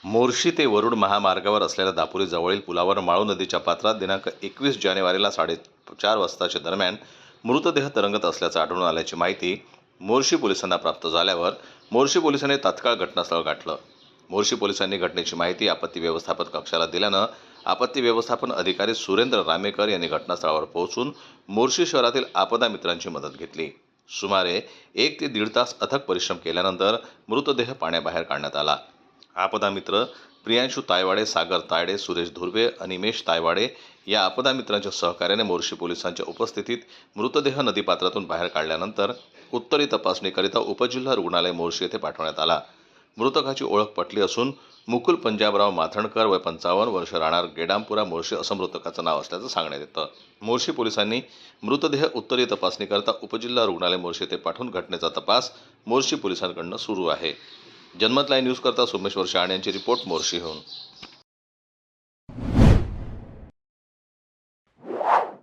मोर्शी ते वरुड महामार्गावर असलेल्या दापोली जवळील पुलावर माळू नदीच्या पात्रात दिनांक 21 जानेवारीला 4:30 वाजताच्या दरम्यान मृतदेह तरंगत असल्याचं आढळून आल्याची माहिती मोर्शी पोलिसांना प्राप्त झाल्यावर मोर्शी पोलिसांनी तात्काळ घटनास्थळ गाठलं। मोर्शी पोलिसांनी घटनेची माहिती आपत्ती व्यवस्थापन कक्षाला दिल्यानं आपत्ती व्यवस्थापन अधिकारी सुरेंद्र रामेकर यांनी घटनास्थळावर पोहोचून मोर्शी शहरातील आपदा मित्रांची मदत घेतली। सुमारे 1 ते 1.5 तास अथक परिश्रम केल्यानंतर मृतदेह पाण्याबाहेर काढण्यात आला। आपदा मित्र प्रियांशु तायवाडे, सागर तायडे, सुरेश धुर्वे, अनिमेश तायवाडे या आपदा मित्रांच्या सहकार्याने मोर्शी पोलिसांच्या उपस्थितीत मृतदेह नदीपात्रातून बाहेर काढल्यानंतर उत्तरी तपासणीकरिता उपजिल्हा रुग्णालय मोर्शी येथे पाठवण्यात आला। मृतकाची ओळख पटली असून मुकुल पंजाबराव माथणकर वय 55 वर्ष, राहणार गेडामपुरा मोर्शी असं मृतकाचं नाव असल्याचं सांगण्यात येतं। मोर्शी पोलिसांनी मृतदेह उत्तरी तपासणीकरिता उपजिल्हा रुग्णालय मोर्शी येथे पाठवून घटनेचा तपास मोर्शी पोलिसांकडून सुरू आहे। जनमत लाईव्ह न्यूज करता सोमेश्वर शहाणे यांची रिपोर्ट मोर्शीहून।